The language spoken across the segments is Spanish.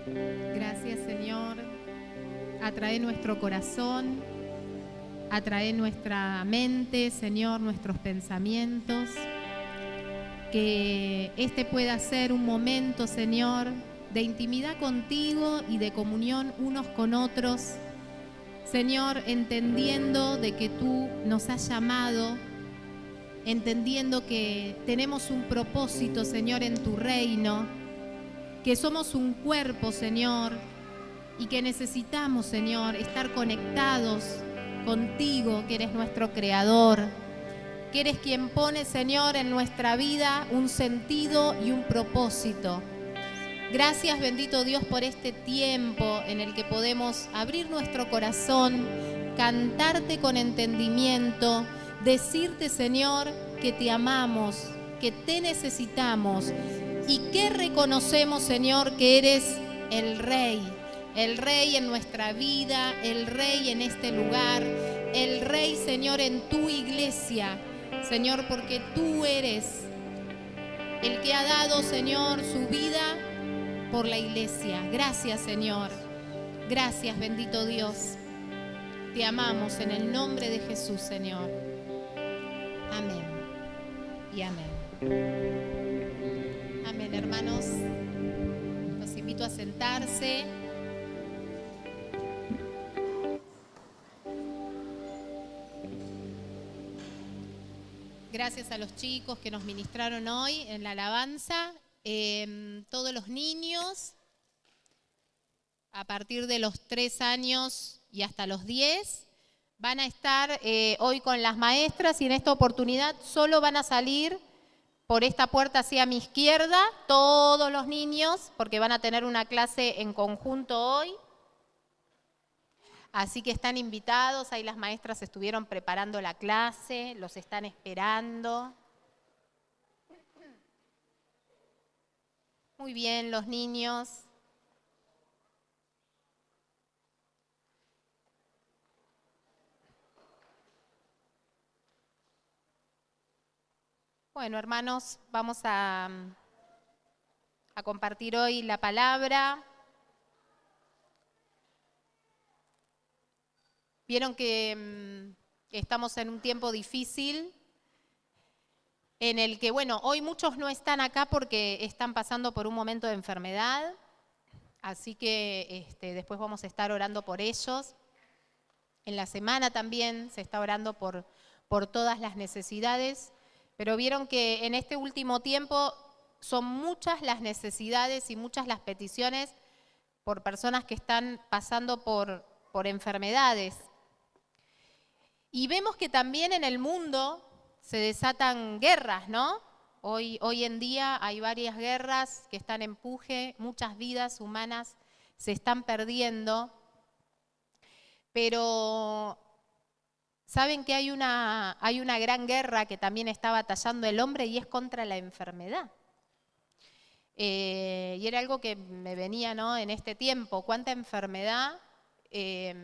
Gracias, Señor. Atrae nuestro corazón, atrae nuestra mente, Señor, nuestros pensamientos. Que este pueda ser un momento, Señor, de intimidad contigo y de comunión unos con otros. Señor, entendiendo de que tú nos has llamado, entendiendo que tenemos un propósito, Señor, en tu reino, que somos un cuerpo, Señor, y que necesitamos, Señor, estar conectados contigo, que eres nuestro creador, que eres quien pone, Señor, en nuestra vida un sentido y un propósito. Gracias, bendito Dios, por este tiempo en el que podemos abrir nuestro corazón, cantarte con entendimiento, decirte, Señor, que te amamos, que te necesitamos y que reconocemos, Señor, que eres el Rey en nuestra vida, el Rey en este lugar, el Rey, Señor, en tu iglesia, Señor, porque tú eres el que ha dado, Señor, su vida por la iglesia. Gracias, Señor. Gracias, bendito Dios. Te amamos en el nombre de Jesús, Señor. Amén y amén. Amén, hermanos. Los invito a sentarse. Gracias a los chicos que nos ministraron hoy en la alabanza. Todos los niños, a partir de los 3 años y hasta los 10, van a estar hoy con las maestras y en esta oportunidad solo van a salir por esta puerta hacia mi izquierda, todos los niños, porque van a tener una clase en conjunto hoy. Así que están invitados, ahí las maestras estuvieron preparando la clase, los están esperando. Muy bien, los niños. Bueno, hermanos, vamos a compartir hoy la palabra. Vieron que estamos en un tiempo difícil en el que, bueno, hoy muchos no están acá porque están pasando por un momento de enfermedad, así que después vamos a estar orando por ellos. En la semana también se está orando por todas las necesidades, pero vieron que en este último tiempo son muchas las necesidades y muchas las peticiones por personas que están pasando por enfermedades. Y vemos que también en el mundo se desatan guerras, ¿no? Hoy en día hay varias guerras que están en puje, muchas vidas humanas se están perdiendo, pero saben que hay una gran guerra que también está batallando el hombre y es contra la enfermedad. Y era algo que me venía, ¿no? En este tiempo, cuánta enfermedad que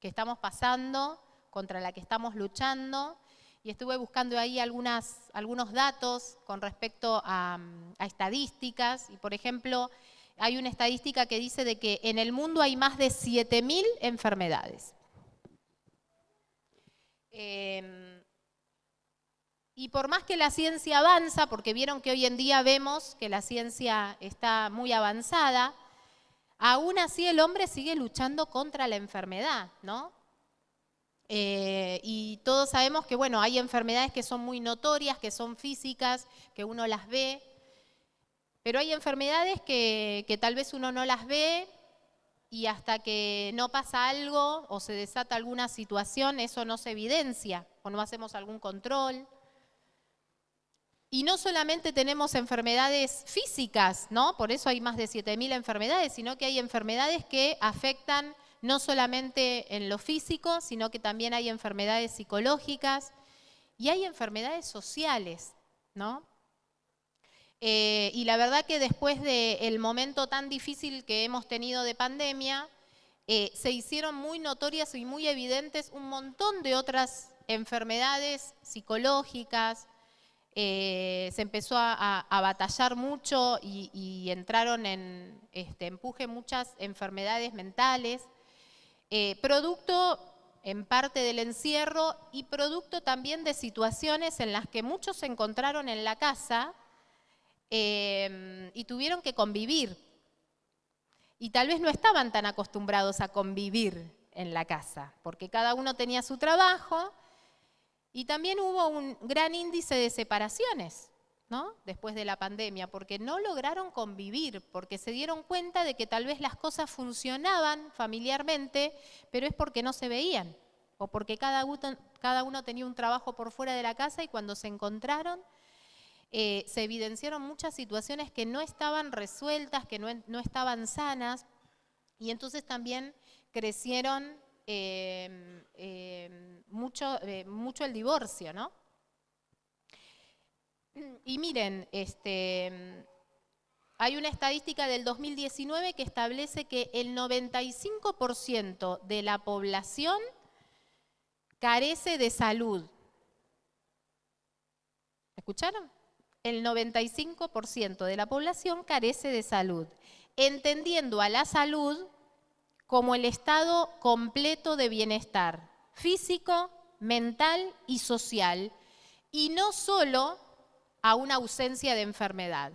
estamos pasando, contra la que estamos luchando, y estuve buscando ahí algunos datos con respecto a estadísticas, y por ejemplo, hay una estadística que dice de que en el mundo hay más de 7.000 enfermedades. Y por más que la ciencia avanza, porque vieron que hoy en día vemos que la ciencia está muy avanzada, aún así el hombre sigue luchando contra la enfermedad, ¿no? Y todos sabemos que, bueno, hay enfermedades que son muy notorias, que son físicas, que uno las ve, pero hay enfermedades que tal vez uno no las ve y hasta que no pasa algo o se desata alguna situación, eso no se evidencia o no hacemos algún control. Y no solamente tenemos enfermedades físicas, ¿no? Por eso hay más de 7.000 enfermedades, sino que hay enfermedades que afectan no solamente en lo físico, sino que también hay enfermedades psicológicas y hay enfermedades sociales, ¿no? Y la verdad que después del momento tan difícil que hemos tenido de pandemia, se hicieron muy notorias y muy evidentes un montón de otras enfermedades psicológicas, se empezó a batallar mucho y entraron en empuje muchas enfermedades mentales, producto en parte del encierro y producto también de situaciones en las que muchos se encontraron en la casa y tuvieron que convivir. Y tal vez no estaban tan acostumbrados a convivir en la casa, porque cada uno tenía su trabajo y también hubo un gran índice de separaciones, ¿no? Después de la pandemia, porque no lograron convivir, porque se dieron cuenta de que tal vez las cosas funcionaban familiarmente, pero es porque no se veían, o porque cada uno tenía un trabajo por fuera de la casa y cuando se encontraron se evidenciaron muchas situaciones que no estaban resueltas, que no estaban sanas, y entonces también crecieron mucho el divorcio, ¿no? Y miren, hay una estadística del 2019 que establece que el 95% de la población carece de salud. ¿Escucharon? El 95% de la población carece de salud, entendiendo a la salud como el estado completo de bienestar físico, mental y social, y no solo a una ausencia de enfermedad.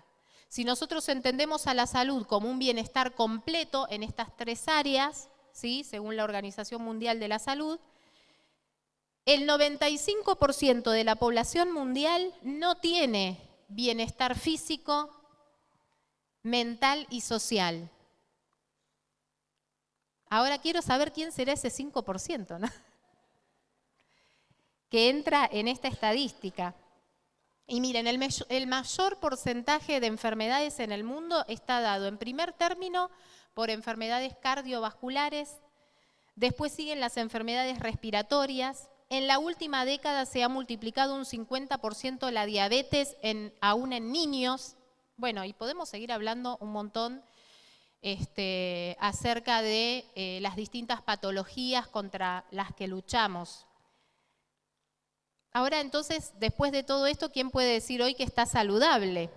Si nosotros entendemos a la salud como un bienestar completo en estas tres áreas, ¿sí?, según la Organización Mundial de la Salud, el 95% de la población mundial no tiene bienestar físico, mental y social. Ahora quiero saber quién será ese 5%, ¿no?, que entra en esta estadística. Y miren, el mayor porcentaje de enfermedades en el mundo está dado en primer término por enfermedades cardiovasculares, después siguen las enfermedades respiratorias. En la última década se ha multiplicado un 50% la diabetes aún en niños. Bueno, y podemos seguir hablando un montón acerca de las distintas patologías contra las que luchamos. Ahora entonces, después de todo esto, ¿quién puede decir hoy que está saludable?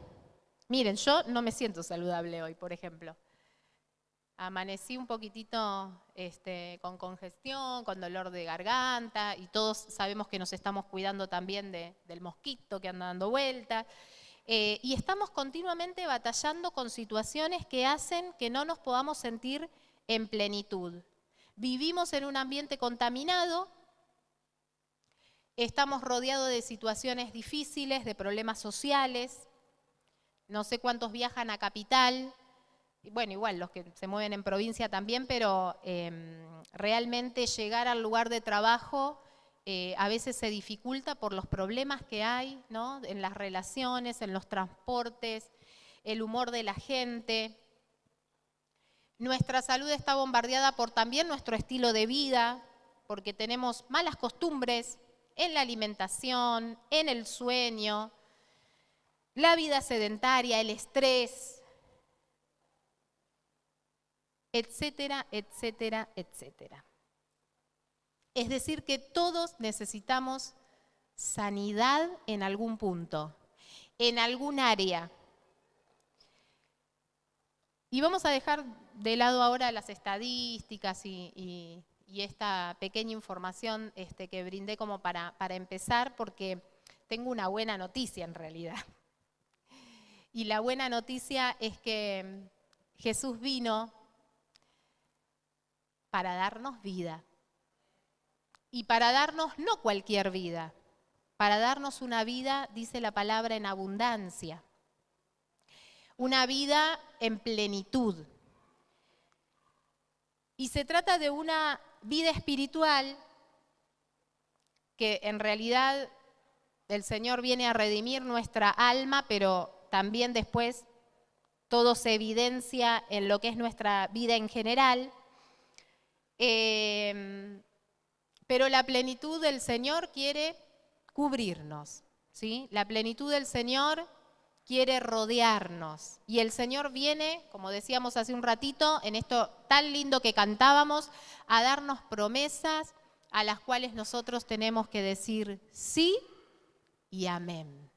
Miren, yo no me siento saludable hoy, por ejemplo. Amanecí un poquitito con congestión, con dolor de garganta, y todos sabemos que nos estamos cuidando también del mosquito que anda dando vuelta. Y estamos continuamente batallando con situaciones que hacen que no nos podamos sentir en plenitud. Vivimos en un ambiente contaminado, estamos rodeados de situaciones difíciles, de problemas sociales. No sé cuántos viajan a capital. Bueno, igual los que se mueven en provincia también, pero realmente llegar al lugar de trabajo a veces se dificulta por los problemas que hay, ¿no?, en las relaciones, en los transportes, el humor de la gente. Nuestra salud está bombardeada por también nuestro estilo de vida, porque tenemos malas costumbres en la alimentación, en el sueño, la vida sedentaria, el estrés, etcétera, etcétera, etcétera. Es decir, que todos necesitamos sanidad en algún punto, en algún área. Y vamos a dejar de lado ahora las estadísticas y esta pequeña información que brindé como para empezar, porque tengo una buena noticia en realidad. Y la buena noticia es que Jesús vino para darnos vida. Y para darnos no cualquier vida, para darnos una vida, dice la palabra, en abundancia. Una vida en plenitud. Y se trata de una vida espiritual que en realidad el Señor viene a redimir nuestra alma, pero también después todo se evidencia en lo que es nuestra vida en general. Pero la plenitud del Señor quiere cubrirnos, ¿sí? La plenitud del Señor quiere rodearnos. Y el Señor viene, como decíamos hace un ratito, en esto tan lindo que cantábamos, a darnos promesas a las cuales nosotros tenemos que decir sí y amén.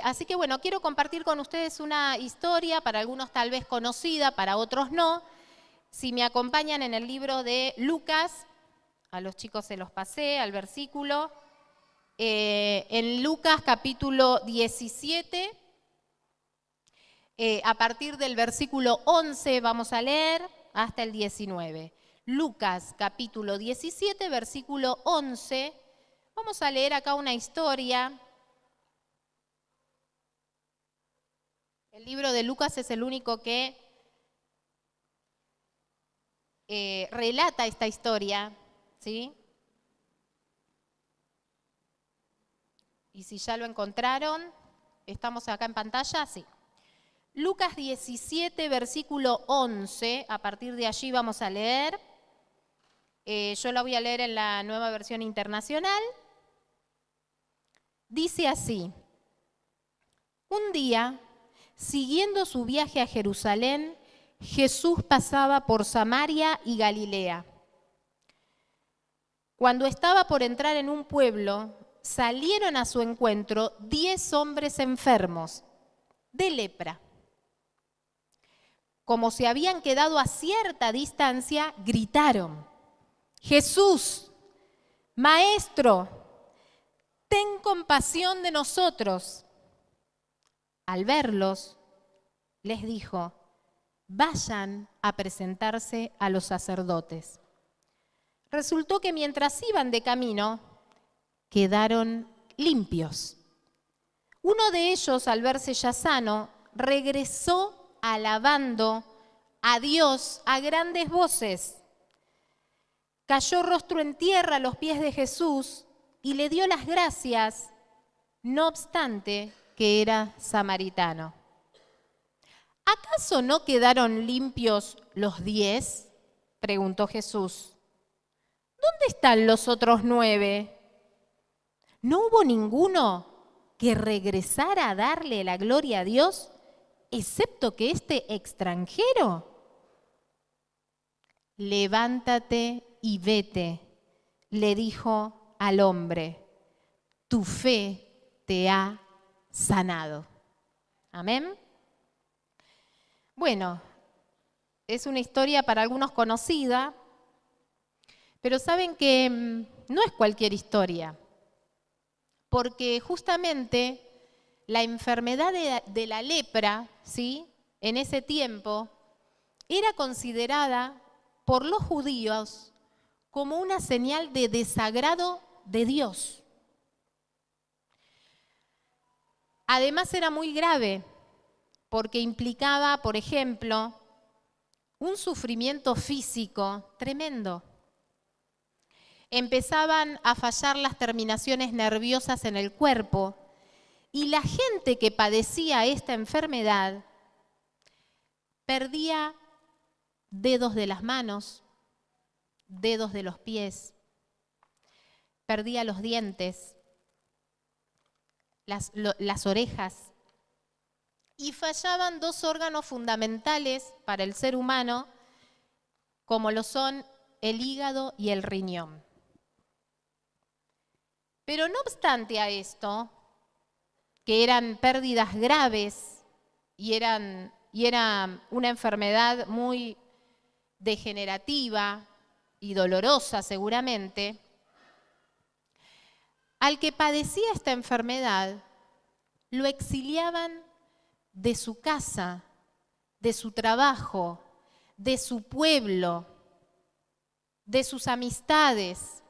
Así que bueno, quiero compartir con ustedes una historia, para algunos tal vez conocida, para otros no. Si me acompañan en el libro de Lucas, a los chicos se los pasé, al versículo, en Lucas capítulo 17, a partir del versículo 11 vamos a leer hasta el 19. Lucas capítulo 17, versículo 11, vamos a leer acá una historia. El libro de Lucas es el único que relata esta historia, ¿sí? Y si ya lo encontraron, ¿estamos acá en pantalla? Sí. Lucas 17, versículo 11, a partir de allí vamos a leer. Yo la voy a leer en la Nueva Versión Internacional. Dice así: un día, siguiendo su viaje a Jerusalén, Jesús pasaba por Samaria y Galilea. Cuando estaba por entrar en un pueblo, salieron a su encuentro 10 hombres enfermos de lepra. Como se habían quedado a cierta distancia, gritaron: Jesús, Maestro, ten compasión de nosotros. Al verlos, les dijo: vayan a presentarse a los sacerdotes. Resultó que mientras iban de camino, quedaron limpios. Uno de ellos, al verse ya sano, regresó alabando a Dios a grandes voces. Cayó rostro en tierra a los pies de Jesús y le dio las gracias, no obstante que era samaritano. ¿Acaso no quedaron limpios los 10? Preguntó Jesús. ¿Dónde están los otros 9? ¿No hubo ninguno que regresara a darle la gloria a Dios, excepto que este extranjero? Levántate y vete, le dijo al hombre, tu fe te ha sanado. Amén. Bueno, es una historia para algunos conocida, pero saben que no es cualquier historia, porque justamente la enfermedad de la lepra, ¿sí?, en ese tiempo, era considerada por los judíos como una señal de desagrado de Dios. Además era muy grave, porque implicaba, por ejemplo, un sufrimiento físico tremendo. Empezaban a fallar las terminaciones nerviosas en el cuerpo y la gente que padecía esta enfermedad perdía dedos de las manos, dedos de los pies, perdía los dientes, las orejas, y fallaban 2 órganos fundamentales para el ser humano, como lo son el hígado y el riñón. Pero no obstante a esto, que eran pérdidas graves y era una enfermedad muy degenerativa y dolorosa seguramente, al que padecía esta enfermedad lo exiliaban de su casa, de su trabajo, de su pueblo, de sus amistades.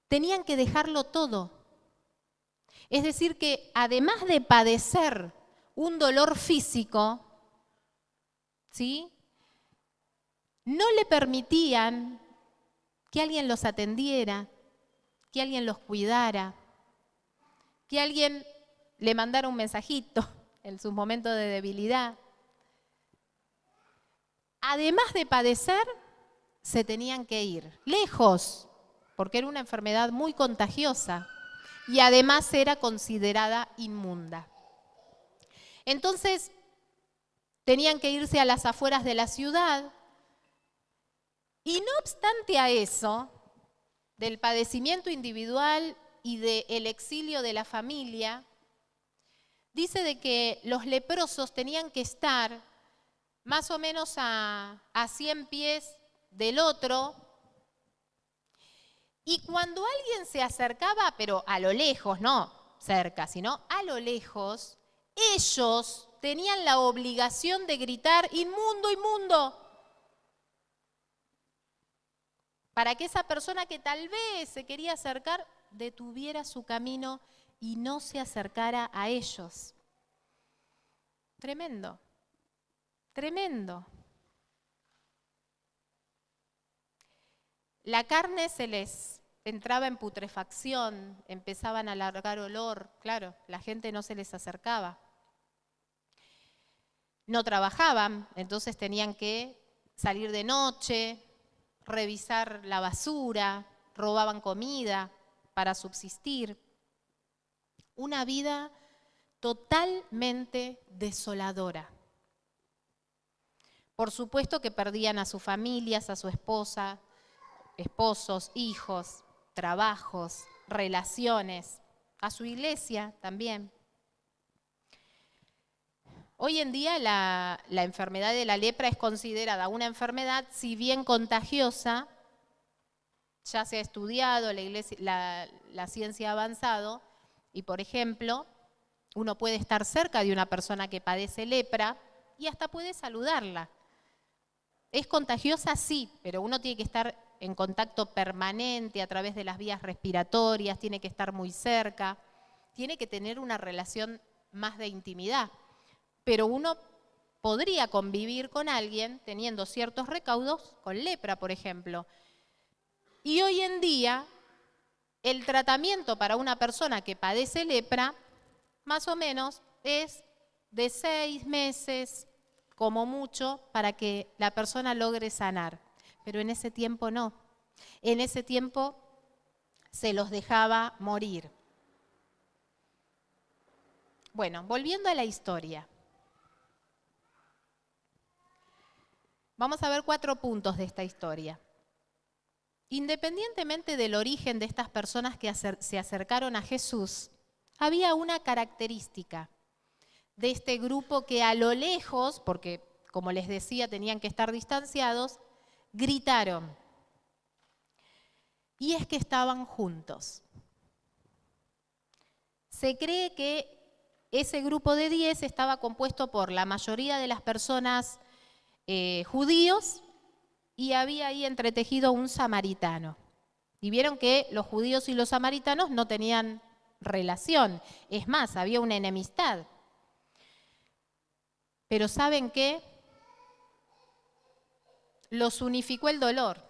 Tenían que dejarlo todo. Es decir, que además de padecer un dolor físico, ¿sí?, no le permitían que alguien los atendiera, que alguien los cuidara, que alguien le mandara un mensajito en sus momentos de debilidad. Además de padecer, se tenían que ir lejos, porque era una enfermedad muy contagiosa y además era considerada inmunda. Entonces, tenían que irse a las afueras de la ciudad y no obstante a eso, del padecimiento individual y del exilio de la familia, dice de que los leprosos tenían que estar más o menos a 100 pies del otro, y cuando alguien se acercaba, pero a lo lejos, no cerca, sino a lo lejos, ellos tenían la obligación de gritar, inmundo, inmundo, para que esa persona que tal vez se quería acercar detuviera su camino y no se acercara a ellos. Tremendo, tremendo. La carne se les entraba en putrefacción, empezaban a largar olor, claro, la gente no se les acercaba. No trabajaban, entonces tenían que salir de noche, revisar la basura, robaban comida para subsistir. Una vida totalmente desoladora. Por supuesto que perdían a sus familias, a su esposa, esposos, hijos, trabajos, relaciones, a su iglesia también. Hoy en día la enfermedad de la lepra es considerada una enfermedad, si bien contagiosa, ya se ha estudiado, la ciencia ha avanzado, y por ejemplo, uno puede estar cerca de una persona que padece lepra y hasta puede saludarla. Es contagiosa, sí, pero uno tiene que estar en contacto permanente a través de las vías respiratorias, tiene que estar muy cerca, tiene que tener una relación más de intimidad. Pero uno podría convivir con alguien teniendo ciertos recaudos con lepra, por ejemplo. Y hoy en día, el tratamiento para una persona que padece lepra, más o menos, es de 6 meses, como mucho, para que la persona logre sanar. Pero en ese tiempo no. En ese tiempo se los dejaba morir. Bueno, volviendo a la historia. Vamos a ver 4 puntos de esta historia. Independientemente del origen de estas personas que se acercaron a Jesús, había una característica de este grupo que a lo lejos, porque como les decía tenían que estar distanciados, gritaron. Y es que estaban juntos. Se cree que ese grupo de 10 estaba compuesto por la mayoría de las personas judíos, y había ahí entretejido un samaritano. Y vieron que los judíos y los samaritanos no tenían relación. Es más, había una enemistad. Pero ¿saben qué? Los unificó el dolor.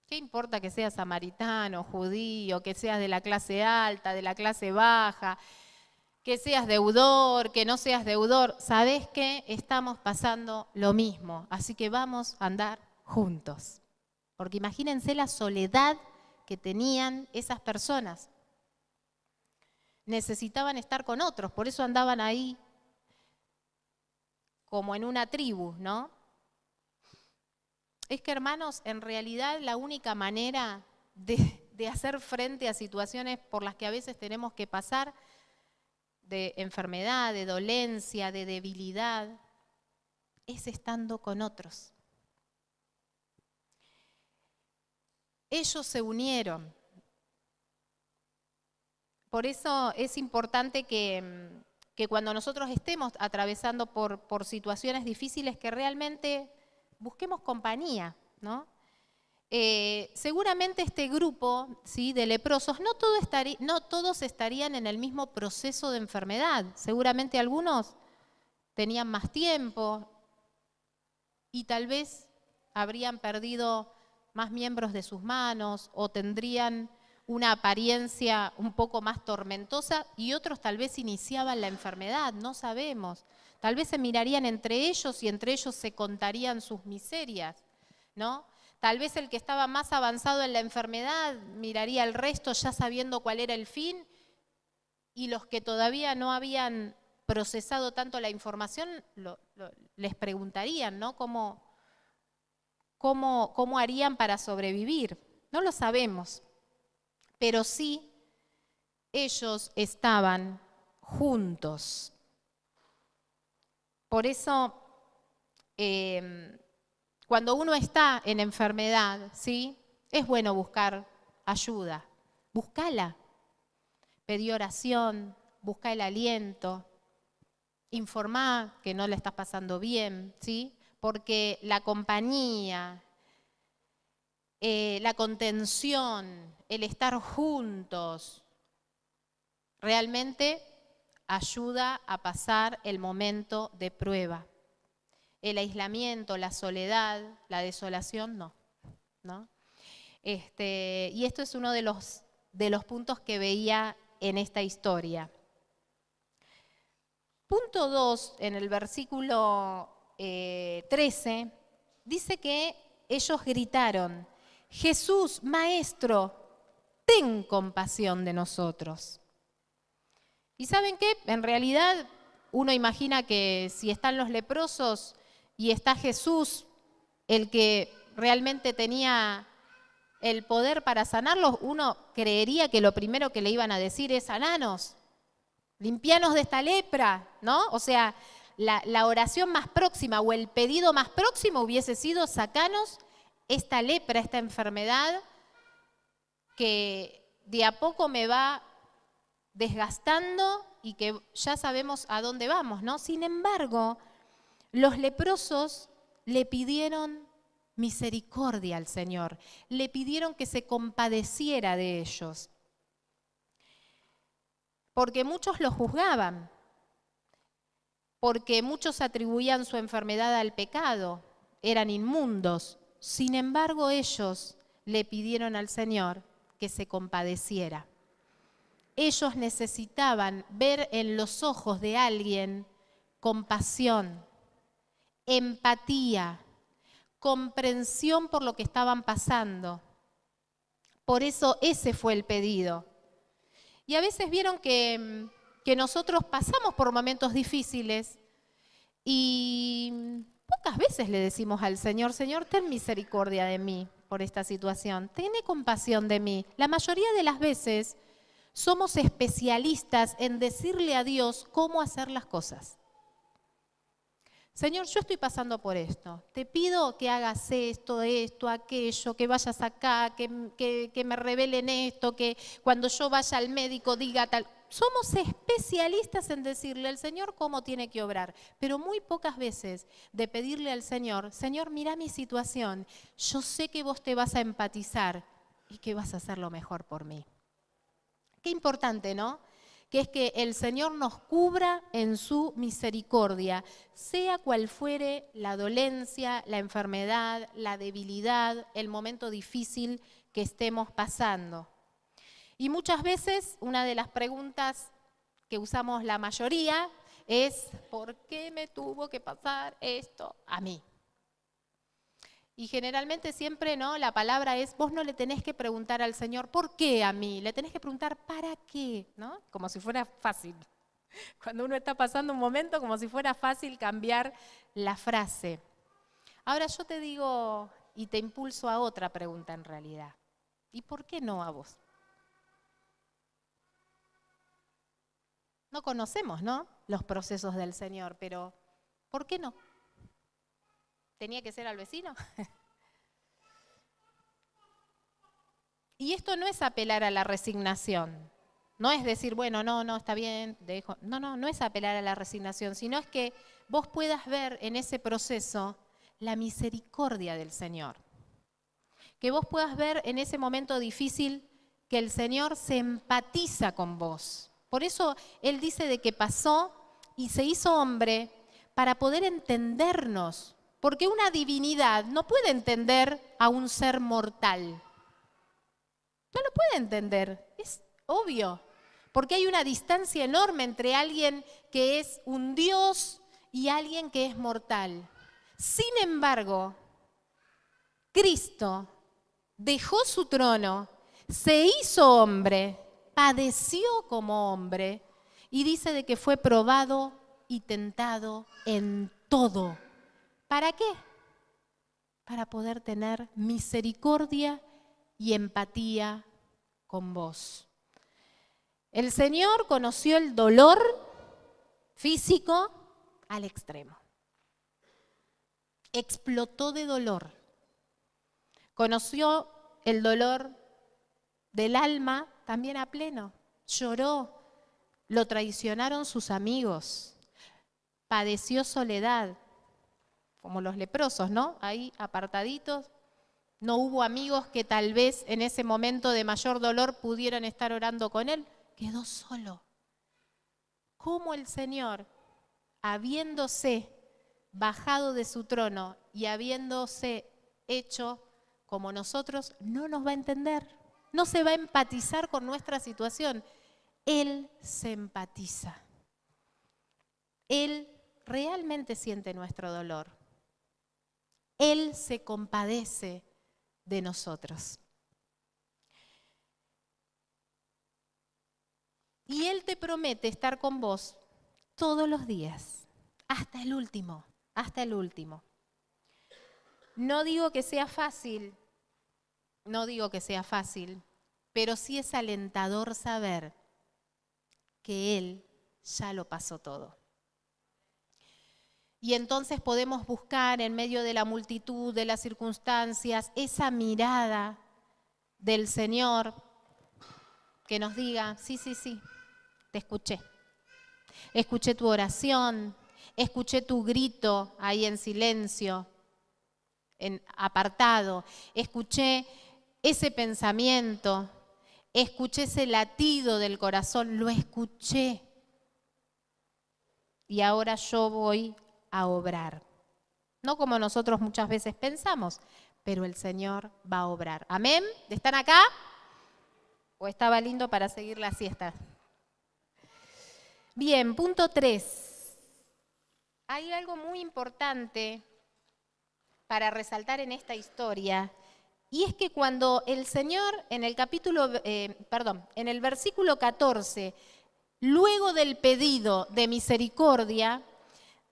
¿Qué importa que seas samaritano, judío, que seas de la clase alta, de la clase baja, que seas deudor, que no seas deudor? ¿Sabés qué? Estamos pasando lo mismo, así que vamos a andar juntos. Porque imagínense la soledad que tenían esas personas. Necesitaban estar con otros, por eso andaban ahí como en una tribu, ¿no? Es que, hermanos, en realidad la única manera de hacer frente a situaciones por las que a veces tenemos que pasar, de enfermedad, de dolencia, de debilidad, es estando con otros. Ellos se unieron. Por eso es importante que cuando nosotros estemos atravesando por situaciones difíciles, que realmente busquemos compañía, ¿no? Seguramente este grupo, ¿sí?, de leprosos, no todos estarían en el mismo proceso de enfermedad. Seguramente algunos tenían más tiempo y tal vez habrían perdido más miembros de sus manos o tendrían una apariencia un poco más tormentosa, y otros tal vez iniciaban la enfermedad, no sabemos. Tal vez se mirarían entre ellos y entre ellos se contarían sus miserias, ¿no? Tal vez el que estaba más avanzado en la enfermedad miraría al resto ya sabiendo cuál era el fin, y los que todavía no habían procesado tanto la información les preguntarían, ¿no? ¿Cómo harían para sobrevivir? No lo sabemos, pero sí ellos estaban juntos. Por eso, cuando uno está en enfermedad, ¿sí?, es bueno buscar ayuda. Búscala. Pedí oración, busca el aliento, informá que no le estás pasando bien, ¿sí? Porque la compañía, la contención, el estar juntos, realmente ayuda a pasar el momento de prueba. El aislamiento, la soledad, la desolación, no. Y esto es uno de los puntos que veía en esta historia. Punto 2, en el versículo 13, dice que ellos gritaron: Jesús, Maestro, ten compasión de nosotros. ¿Y saben qué? En realidad uno imagina que si están los leprosos y está Jesús, el que realmente tenía el poder para sanarlos, uno creería que lo primero que le iban a decir es: sananos, limpianos de esta lepra, ¿no? O sea, la oración más próxima o el pedido más próximo hubiese sido: sacanos esta lepra, esta enfermedad que de a poco me va desgastando y que ya sabemos a dónde vamos, ¿no? Sin embargo, los leprosos le pidieron misericordia al Señor, le pidieron que se compadeciera de ellos, porque muchos lo juzgaban, porque muchos atribuían su enfermedad al pecado, eran inmundos. Sin embargo, ellos le pidieron al Señor que se compadeciera. Ellos necesitaban ver en los ojos de alguien compasión, empatía, comprensión por lo que estaban pasando. Por eso ese fue el pedido. Y a veces vieron que nosotros pasamos por momentos difíciles y pocas veces le decimos al Señor: Señor, ten misericordia de mí por esta situación, ten compasión de mí. La mayoría de las veces somos especialistas en decirle a Dios cómo hacer las cosas. Señor, yo estoy pasando por esto. Te pido que hagas esto, aquello, que vayas acá, que me revelen esto, que cuando yo vaya al médico diga tal. Somos especialistas en decirle al Señor cómo tiene que obrar, pero muy pocas veces de pedirle al Señor: Señor, mira mi situación, yo sé que vos te vas a empatizar y que vas a hacer lo mejor por mí. Qué importante, ¿no? Que es que el Señor nos cubra en su misericordia, sea cual fuere la dolencia, la enfermedad, la debilidad, el momento difícil que estemos pasando. Y muchas veces una de las preguntas que usamos la mayoría es: ¿por qué me tuvo que pasar esto a mí? Y generalmente siempre, ¿no?, la palabra es: vos no le tenés que preguntar al Señor ¿por qué a mí? Le tenés que preguntar ¿para qué? ¿No? Como si fuera fácil. Cuando uno está pasando un momento, como si fuera fácil cambiar la frase. Ahora yo te digo y te impulso a otra pregunta en realidad. ¿Y por qué no a vos? No conocemos, ¿no?, los procesos del Señor, pero ¿por qué no? ¿Tenía que ser al vecino? Y esto no es apelar a la resignación, no es decir: bueno, no, está bien, dejo. No es apelar a la resignación, sino es que vos puedas ver en ese proceso la misericordia del Señor. Que vos puedas ver en ese momento difícil que el Señor se empatiza con vos. Por eso Él dice de que pasó y se hizo hombre para poder entendernos, porque una divinidad no puede entender a un ser mortal. No lo puede entender, es obvio, porque hay una distancia enorme entre alguien que es un Dios y alguien que es mortal. Sin embargo, Cristo dejó su trono, se hizo hombre, padeció como hombre y dice de que fue probado y tentado en todo. ¿Para qué? Para poder tener misericordia y empatía con vos. El Señor conoció el dolor físico al extremo. Explotó de dolor. Conoció el dolor del alma también a pleno. Lloró. Lo traicionaron sus amigos. Padeció soledad, como los leprosos, ¿no? Ahí apartaditos. No hubo amigos que tal vez en ese momento de mayor dolor pudieran estar orando con él. Quedó solo. ¿Cómo el Señor, habiéndose bajado de su trono y habiéndose hecho como nosotros, no nos va a entender? No se va a empatizar con nuestra situación. Él se empatiza. Él realmente siente nuestro dolor. Él se compadece de nosotros. Y Él te promete estar con vos todos los días, hasta el último, hasta el último. No digo que sea fácil, pero sí es alentador saber que Él ya lo pasó todo. Y entonces podemos buscar en medio de la multitud, de las circunstancias, esa mirada del Señor que nos diga, sí, te escuché. Escuché tu oración, escuché tu grito ahí en silencio, apartado. Escuché ese pensamiento, escuché ese latido del corazón, lo escuché. Y ahora yo voy a obrar. No como nosotros muchas veces pensamos, pero el Señor va a obrar. ¿Amén? ¿Están acá? ¿O estaba lindo para seguir la siesta? Bien, punto 3. Hay algo muy importante para resaltar en esta historia, y es que cuando el Señor en el versículo 14, luego del pedido de misericordia,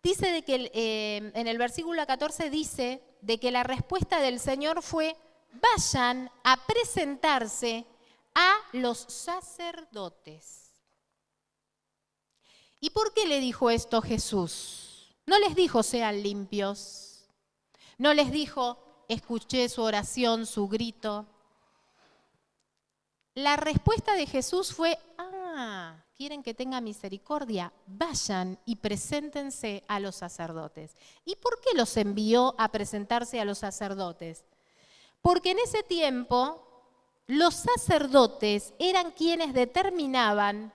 dice de que en el versículo 14 dice de que la respuesta del Señor fue: vayan a presentarse a los sacerdotes. ¿Y por qué le dijo esto Jesús? No les dijo sean limpios, no les dijo escuché su oración, su grito. La respuesta de Jesús fue: quieren que tenga misericordia, vayan y preséntense a los sacerdotes. ¿Y por qué los envió a presentarse a los sacerdotes? Porque en ese tiempo los sacerdotes eran quienes determinaban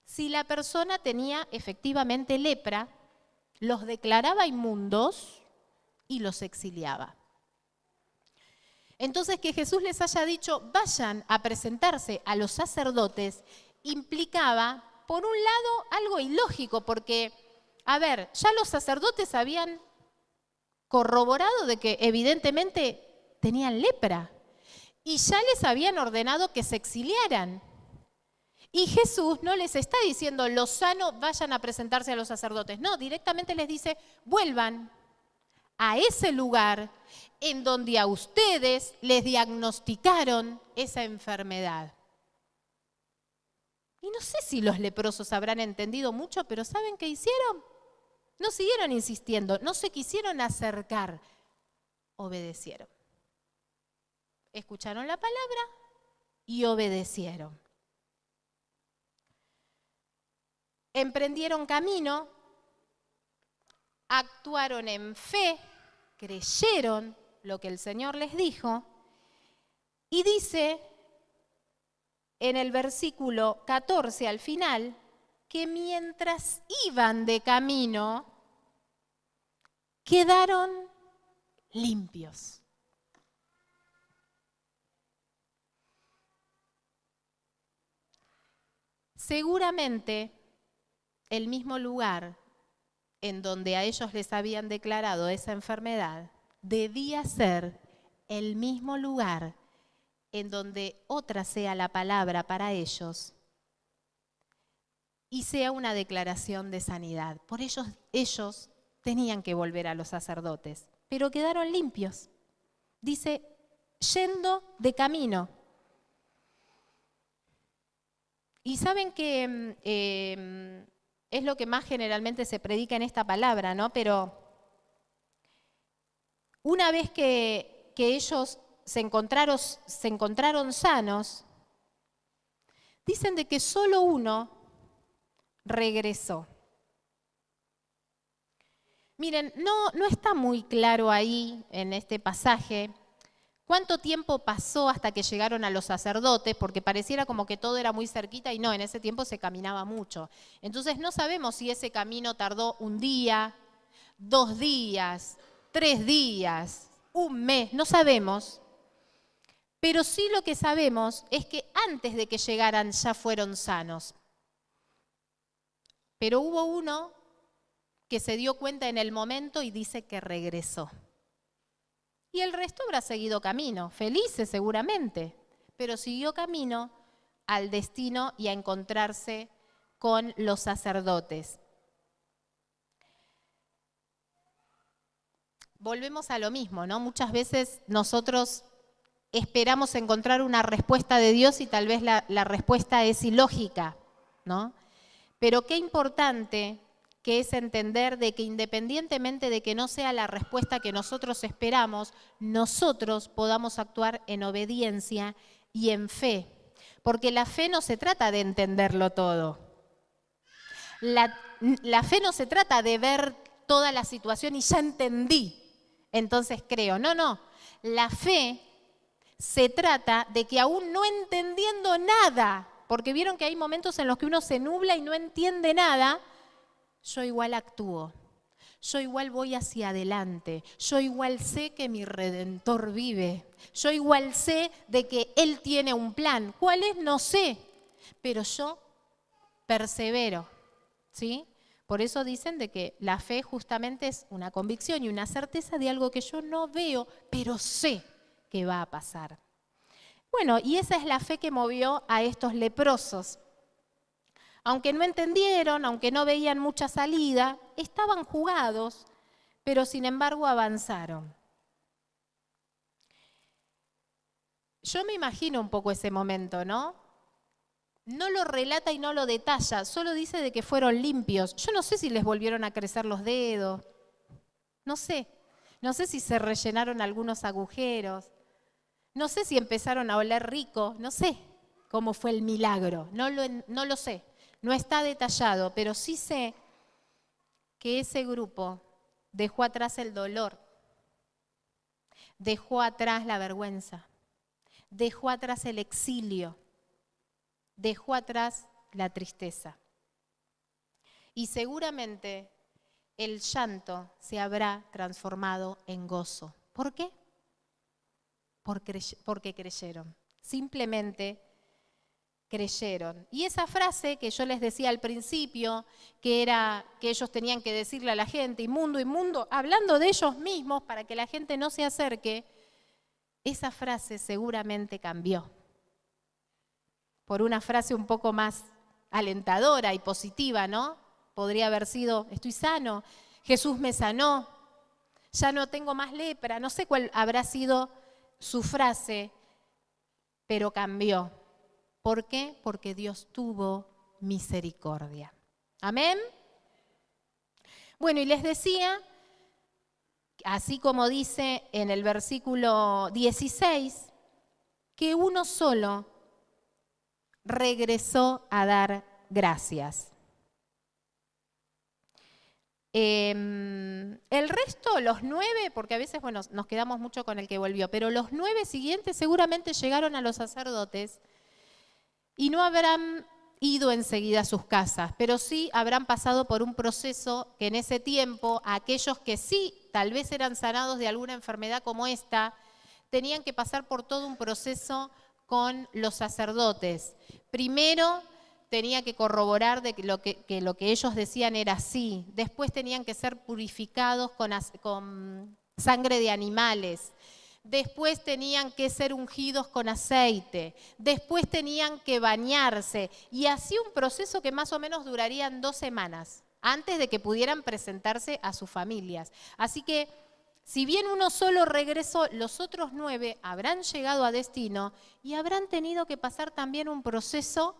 si la persona tenía efectivamente lepra, los declaraba inmundos y los exiliaba. Entonces, que Jesús les haya dicho, vayan a presentarse a los sacerdotes, implicaba, por un lado, algo ilógico, porque, ya los sacerdotes habían corroborado de que evidentemente tenían lepra y ya les habían ordenado que se exiliaran. Y Jesús no les está diciendo, los sanos vayan a presentarse a los sacerdotes. No, directamente les dice, vuelvan a ese lugar en donde a ustedes les diagnosticaron esa enfermedad. Y no sé si los leprosos habrán entendido mucho, pero ¿saben qué hicieron? No siguieron insistiendo, no se quisieron acercar, obedecieron. Escucharon la palabra y obedecieron. Emprendieron camino, actuaron en fe, creyeron lo que el Señor les dijo, y dice en el versículo 14 al final que mientras iban de camino quedaron limpios. Seguramente el mismo lugar en donde a ellos les habían declarado esa enfermedad debía ser el mismo lugar en donde otra sea la palabra para ellos y sea una declaración de sanidad. Por ellos tenían que volver a los sacerdotes, pero quedaron limpios. Dice, yendo de camino. Y saben que es lo que más generalmente se predica en esta palabra, ¿no? Pero una vez que ellos se encontraron sanos, dicen de que solo uno regresó. Miren, no está muy claro ahí en este pasaje cuánto tiempo pasó hasta que llegaron a los sacerdotes, porque pareciera como que todo era muy cerquita y no, en ese tiempo se caminaba mucho. Entonces no sabemos si ese camino tardó un día, 2 días, 3 días, un mes, no sabemos. Pero sí lo que sabemos es que antes de que llegaran ya fueron sanos. Pero hubo uno que se dio cuenta en el momento y dice que regresó. Y el resto habrá seguido camino, felices seguramente, pero siguió camino al destino y a encontrarse con los sacerdotes. Volvemos a lo mismo, ¿no? Muchas veces nosotros esperamos encontrar una respuesta de Dios y tal vez la respuesta es ilógica, ¿no? Pero qué importante que es entender de que independientemente de que no sea la respuesta que nosotros esperamos, nosotros podamos actuar en obediencia y en fe. Porque la fe no se trata de entenderlo todo. La fe no se trata de ver toda la situación y ya entendí, entonces creo. No. La fe se trata de que aún no entendiendo nada, porque vieron que hay momentos en los que uno se nubla y no entiende nada, yo igual actúo, yo igual voy hacia adelante, yo igual sé que mi Redentor vive, yo igual sé de que Él tiene un plan. ¿Cuál es? No sé, pero yo persevero, ¿sí? Por eso dicen de que la fe justamente es una convicción y una certeza de algo que yo no veo, pero sé que va a pasar. Bueno, y esa es la fe que movió a estos leprosos. Aunque no entendieron, aunque no veían mucha salida, estaban jugados, pero sin embargo avanzaron. Yo me imagino un poco ese momento, ¿no? No lo relata y no lo detalla, solo dice de que fueron limpios. Yo no sé si les volvieron a crecer los dedos, no sé si se rellenaron algunos agujeros, no sé si empezaron a oler rico, no sé cómo fue el milagro, no lo sé. No está detallado, pero sí sé que ese grupo dejó atrás el dolor, dejó atrás la vergüenza, dejó atrás el exilio, dejó atrás la tristeza. Y seguramente el llanto se habrá transformado en gozo. ¿Por qué? Porque creyeron. Simplemente creyeron. Y esa frase que yo les decía al principio, que era que ellos tenían que decirle a la gente, inmundo, inmundo, hablando de ellos mismos para que la gente no se acerque, esa frase seguramente cambió por una frase un poco más alentadora y positiva, ¿no? Podría haber sido, estoy sano, Jesús me sanó, ya no tengo más lepra, no sé cuál habrá sido su frase, pero cambió. ¿Por qué? Porque Dios tuvo misericordia. ¿Amén? Bueno, y les decía, así como dice en el versículo 16, que uno solo regresó a dar gracias. El resto, los 9, porque a veces bueno, nos quedamos mucho con el que volvió, pero los 9 siguientes seguramente llegaron a los sacerdotes y no habrán ido enseguida a sus casas, pero sí habrán pasado por un proceso que en ese tiempo a aquellos que sí tal vez eran sanados de alguna enfermedad como esta, tenían que pasar por todo un proceso con los sacerdotes. Primero tenía que corroborar de que lo que ellos decían era así, después tenían que ser purificados con sangre de animales. Después tenían que ser ungidos con aceite, después tenían que bañarse y así un proceso que más o menos durarían 2 semanas antes de que pudieran presentarse a sus familias. Así que si bien uno solo regresó, los otros 9 habrán llegado a destino y habrán tenido que pasar también un proceso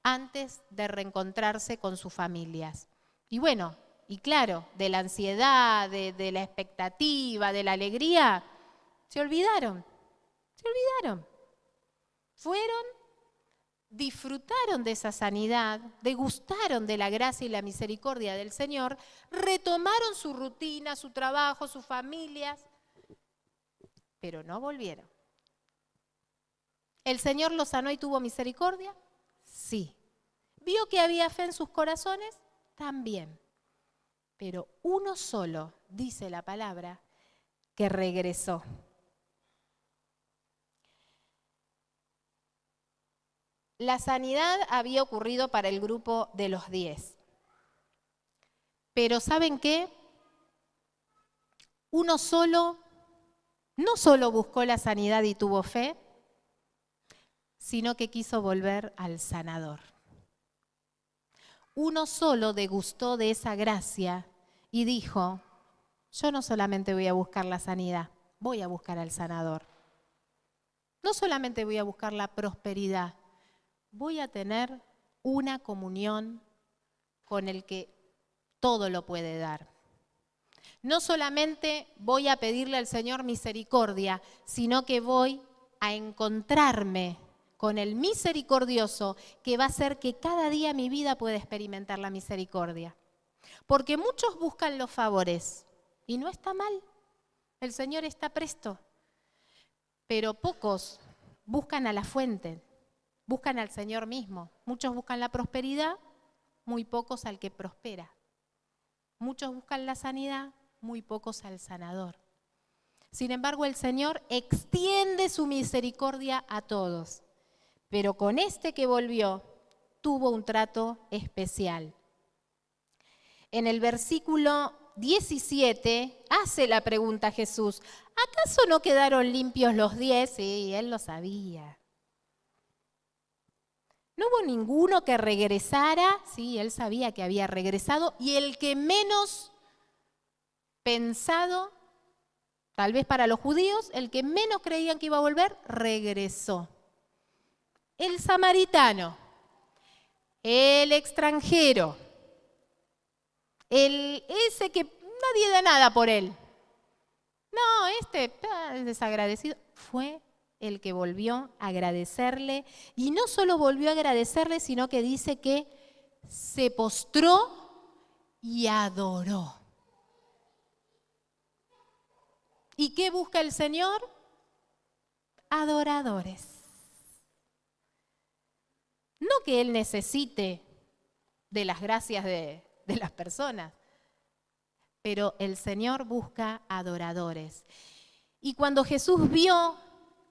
antes de reencontrarse con sus familias. Y bueno, y claro, de la ansiedad, de la expectativa, de la alegría, se olvidaron. Fueron, disfrutaron de esa sanidad, degustaron de la gracia y la misericordia del Señor, retomaron su rutina, su trabajo, sus familias, pero no volvieron. ¿El Señor los sanó y tuvo misericordia? Sí. ¿Vio que había fe en sus corazones? También. Pero uno solo, dice la palabra, que regresó. La sanidad había ocurrido para el grupo de los 10. Pero ¿saben qué? Uno solo, no solo buscó la sanidad y tuvo fe, sino que quiso volver al sanador. Uno solo degustó de esa gracia y dijo, yo no solamente voy a buscar la sanidad, voy a buscar al sanador. No solamente voy a buscar la prosperidad, voy a tener una comunión con el que todo lo puede dar. No solamente voy a pedirle al Señor misericordia, sino que voy a encontrarme con el misericordioso que va a hacer que cada día mi vida pueda experimentar la misericordia. Porque muchos buscan los favores y no está mal, el Señor está presto, pero pocos buscan a la fuente, buscan al Señor mismo. Muchos buscan la prosperidad, muy pocos al que prospera. Muchos buscan la sanidad, muy pocos al sanador. Sin embargo, el Señor extiende su misericordia a todos, pero con este que volvió tuvo un trato especial. En el versículo 17 hace la pregunta Jesús, ¿acaso no quedaron limpios los 10? Sí, él lo sabía. ¿No hubo ninguno que regresara? Sí, él sabía que había regresado y el que menos pensado, tal vez para los judíos, el que menos creían que iba a volver, regresó. El samaritano, el extranjero, ese que nadie da nada por él. No, este es desagradecido. Fue el que volvió a agradecerle, y no solo volvió a agradecerle, sino que dice que se postró y adoró. ¿Y qué busca el Señor? Adoradores. No que Él necesite de las gracias de las personas, pero el Señor busca adoradores. Y cuando Jesús vio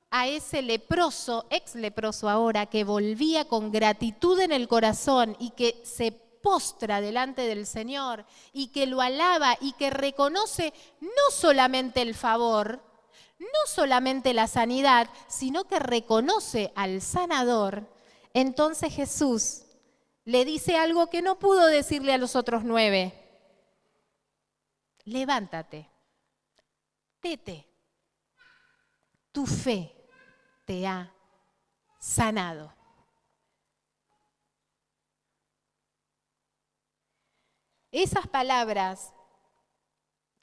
a ese leproso, ex leproso ahora, que volvía con gratitud en el corazón y que se postra delante del Señor y que lo alaba y que reconoce no solamente el favor, no solamente la sanidad, sino que reconoce al sanador, entonces Jesús le dice algo que no pudo decirle a los otros 9. Levántate, vete, tu fe te ha sanado. Esas palabras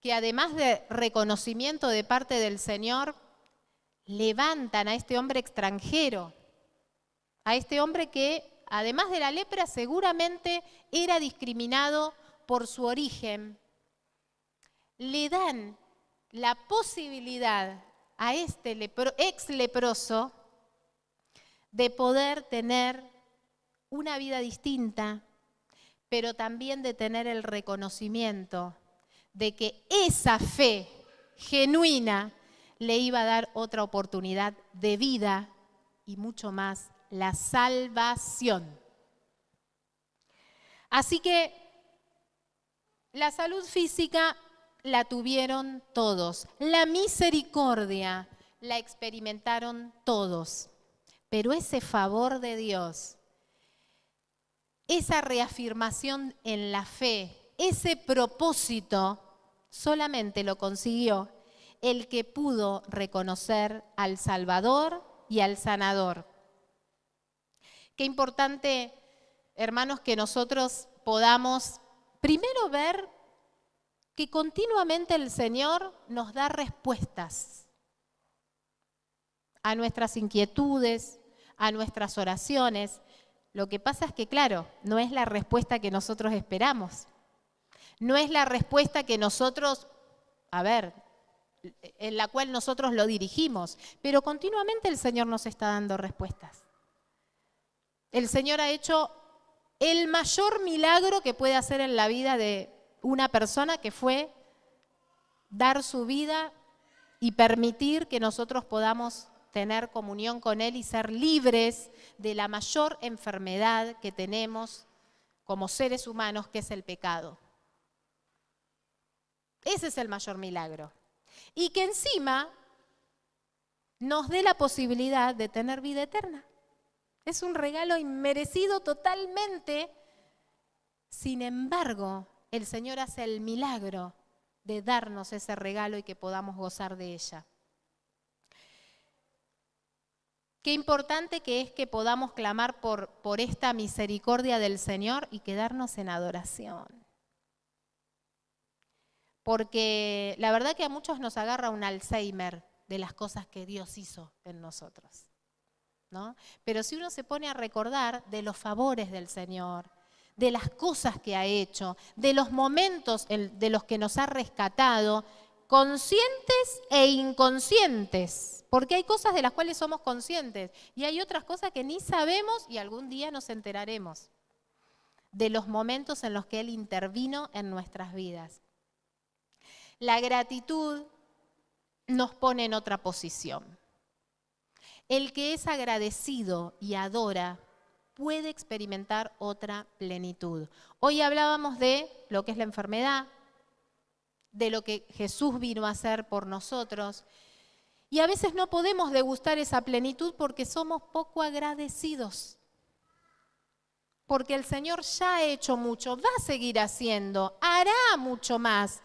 que además de reconocimiento de parte del Señor, levantan a este hombre extranjero, a este hombre que además de la lepra seguramente era discriminado por su origen, le dan la posibilidad a este ex leproso de poder tener una vida distinta, pero también de tener el reconocimiento de que esa fe genuina le iba a dar otra oportunidad de vida y mucho más, la salvación. Así que la salud física la tuvieron todos, la misericordia la experimentaron todos, pero ese favor de Dios, esa reafirmación en la fe, ese propósito, solamente lo consiguió el que pudo reconocer al Salvador y al Sanador. Qué importante hermanos, que nosotros podamos primero ver que continuamente el Señor nos da respuestas a nuestras inquietudes, a nuestras oraciones. Lo que pasa es que, claro, no es la respuesta que nosotros esperamos. No es la respuesta que nosotros, en la cual nosotros lo dirigimos, pero continuamente el Señor nos está dando respuestas. El Señor ha hecho el mayor milagro que puede hacer en la vida de una persona, que fue dar su vida y permitir que nosotros podamos tener comunión con Él y ser libres de la mayor enfermedad que tenemos como seres humanos, que es el pecado. Ese es el mayor milagro. Y que encima nos dé la posibilidad de tener vida eterna. Es un regalo inmerecido totalmente. Sin embargo, el Señor hace el milagro de darnos ese regalo y que podamos gozar de ella. Qué importante que es que podamos clamar por esta misericordia del Señor y quedarnos en adoración. Porque la verdad que a muchos nos agarra un Alzheimer de las cosas que Dios hizo en nosotros, ¿no? Pero si uno se pone a recordar de los favores del Señor, de las cosas que ha hecho, de los momentos de los que nos ha rescatado, conscientes e inconscientes, porque hay cosas de las cuales somos conscientes y hay otras cosas que ni sabemos y algún día nos enteraremos de los momentos en los que Él intervino en nuestras vidas. La gratitud nos pone en otra posición. El que es agradecido y adora puede experimentar otra plenitud. Hoy hablábamos de lo que es la enfermedad, de lo que Jesús vino a hacer por nosotros, y a veces no podemos degustar esa plenitud porque somos poco agradecidos. Porque el Señor ya ha hecho mucho, va a seguir haciendo, hará mucho más.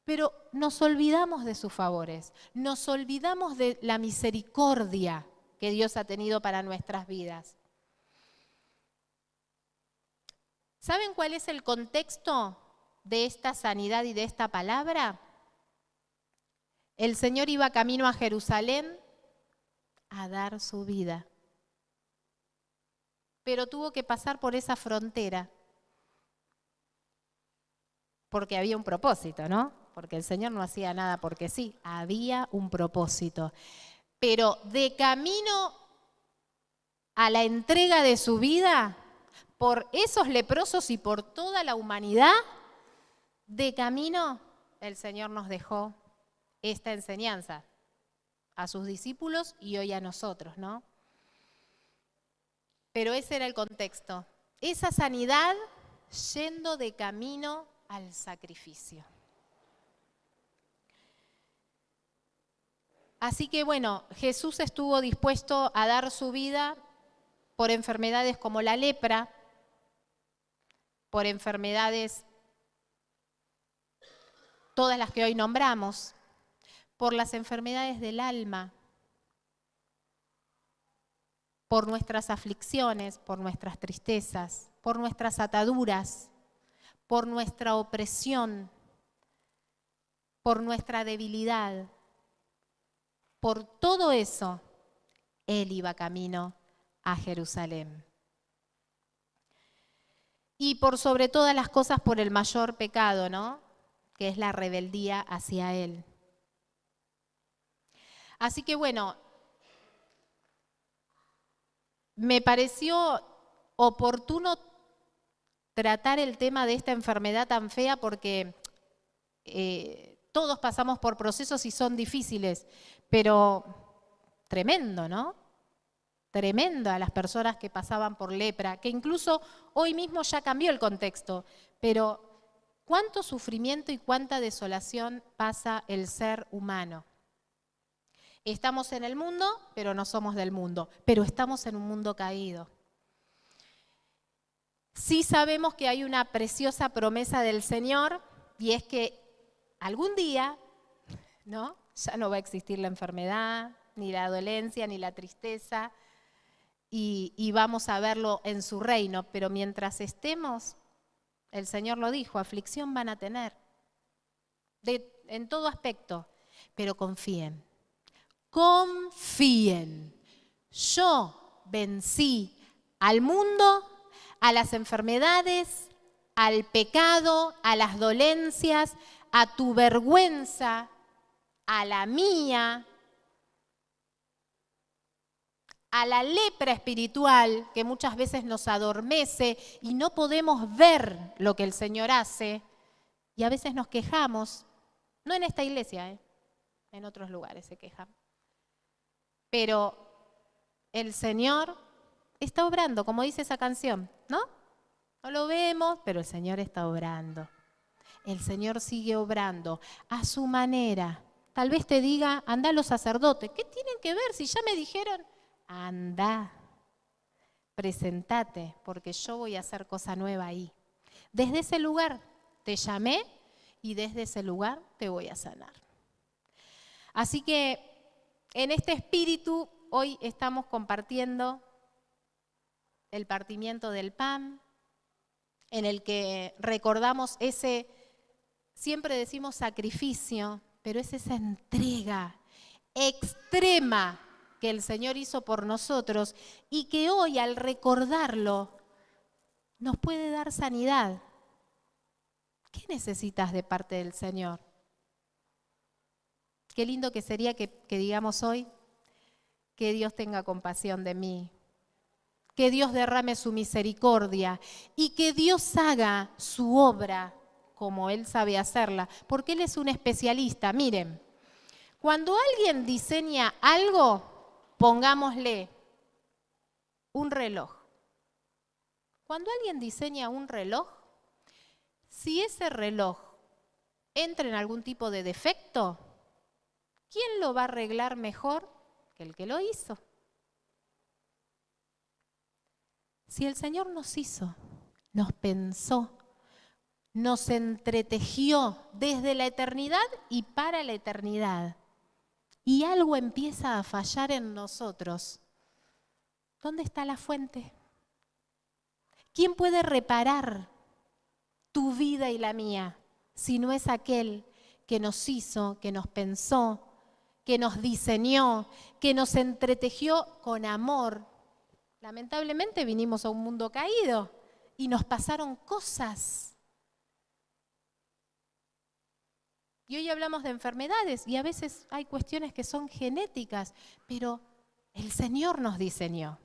Pero nos olvidamos de sus favores, nos olvidamos de la misericordia que Dios ha tenido para nuestras vidas. ¿Saben cuál es el contexto de esta sanidad y de esta palabra? El Señor iba camino a Jerusalén a dar su vida, pero tuvo que pasar por esa frontera, porque había un propósito, ¿no? Porque el Señor no hacía nada porque sí, había un propósito. Pero de camino a la entrega de su vida, por esos leprosos y por toda la humanidad, de camino el Señor nos dejó esta enseñanza a sus discípulos y hoy a nosotros, ¿no? Pero ese era el contexto. Esa sanidad yendo de camino al sacrificio. Así que bueno, Jesús estuvo dispuesto a dar su vida por enfermedades como la lepra, por enfermedades, todas las que hoy nombramos, por las enfermedades del alma, por nuestras aflicciones, por nuestras tristezas, por nuestras ataduras, por nuestra opresión, por nuestra debilidad. Por todo eso, Él iba camino a Jerusalén. Y por sobre todas las cosas, por el mayor pecado, ¿no? Que es la rebeldía hacia Él. Así que bueno, me pareció oportuno tratar el tema de esta enfermedad tan fea porque todos pasamos por procesos y son difíciles, pero tremendo, ¿no? Tremendo a las personas que pasaban por lepra, que incluso hoy mismo ya cambió el contexto, pero cuánto sufrimiento y cuánta desolación pasa el ser humano. Estamos en el mundo, pero no somos del mundo, pero estamos en un mundo caído. Sí sabemos que hay una preciosa promesa del Señor y es que algún día, ¿no? Ya no va a existir la enfermedad, ni la dolencia, ni la tristeza, y vamos a verlo en su reino, pero mientras estemos, el Señor lo dijo, aflicción van a tener, en todo aspecto, pero confíen, confíen. Yo vencí al mundo, a las enfermedades, al pecado, a las dolencias, a tu vergüenza, a la mía, a la lepra espiritual que muchas veces nos adormece y no podemos ver lo que el Señor hace y a veces nos quejamos, no en esta iglesia, en otros lugares se quejan, pero el Señor está obrando, como dice esa canción, ¿no? No lo vemos, pero el Señor está obrando. El Señor sigue obrando a su manera. Tal vez te diga, anda los sacerdotes. ¿Qué tienen que ver si ya me dijeron? Anda, presentate, porque yo voy a hacer cosa nueva ahí. Desde ese lugar te llamé y desde ese lugar te voy a sanar. Así que en este espíritu hoy estamos compartiendo el partimiento del pan, en el que recordamos ese, siempre decimos sacrificio, pero es esa entrega extrema que el Señor hizo por nosotros y que hoy al recordarlo nos puede dar sanidad. ¿Qué necesitas de parte del Señor? Qué lindo que sería que digamos hoy, que Dios tenga compasión de mí, que Dios derrame su misericordia y que Dios haga su obra como Él sabe hacerla, porque Él es un especialista. Miren, cuando alguien diseña algo, pongámosle un reloj. Cuando alguien diseña un reloj, si ese reloj entra en algún tipo de defecto, ¿quién lo va a arreglar mejor que el que lo hizo? Si el Señor nos hizo, nos pensó, nos entretejió desde la eternidad y para la eternidad, y algo empieza a fallar en nosotros, ¿dónde está la fuente? ¿Quién puede reparar tu vida y la mía si no es aquel que nos hizo, que nos pensó, que nos diseñó, que nos entretejió con amor? Lamentablemente vinimos a un mundo caído y nos pasaron cosas. Y hoy hablamos de enfermedades y a veces hay cuestiones que son genéticas, pero el Señor nos diseñó.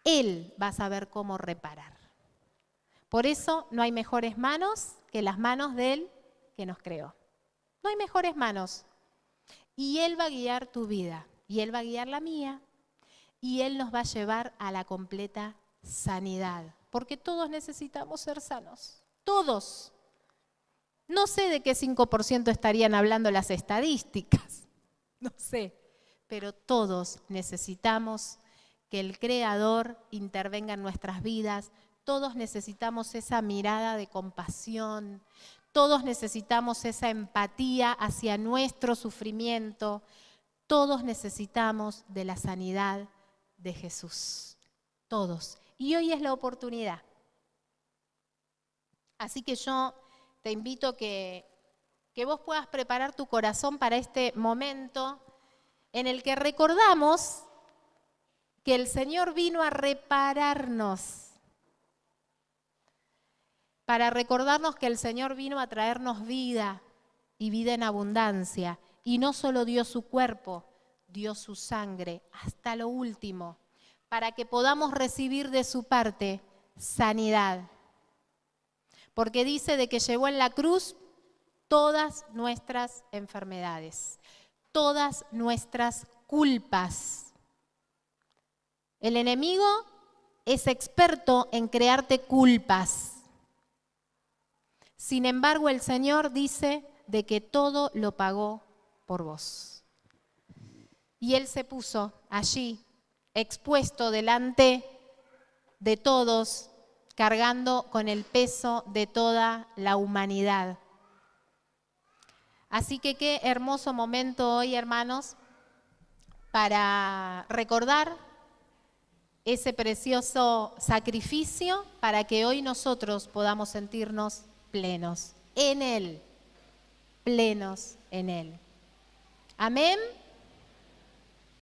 Él va a saber cómo reparar. Por eso no hay mejores manos que las manos de Él que nos creó. No hay mejores manos. Y Él va a guiar tu vida, y Él va a guiar la mía, y Él nos va a llevar a la completa sanidad. Porque todos necesitamos ser sanos. Todos. No sé de qué 5% estarían hablando las estadísticas, no sé, pero todos necesitamos que el Creador intervenga en nuestras vidas, todos necesitamos esa mirada de compasión, todos necesitamos esa empatía hacia nuestro sufrimiento, todos necesitamos de la sanidad de Jesús, todos. Y hoy es la oportunidad. Así que yo te invito que vos puedas preparar tu corazón para este momento en el que recordamos que el Señor vino a repararnos, para recordarnos que el Señor vino a traernos vida y vida en abundancia. Y no solo dio su cuerpo, dio su sangre hasta lo último, para que podamos recibir de su parte sanidad. Porque dice de que llevó en la cruz todas nuestras enfermedades, todas nuestras culpas. El enemigo es experto en crearte culpas. Sin embargo, el Señor dice de que todo lo pagó por vos. Y Él se puso allí, expuesto delante de todos, cargando con el peso de toda la humanidad. Así que qué hermoso momento hoy, hermanos, para recordar ese precioso sacrificio para que hoy nosotros podamos sentirnos plenos en Él, plenos en Él. Amén.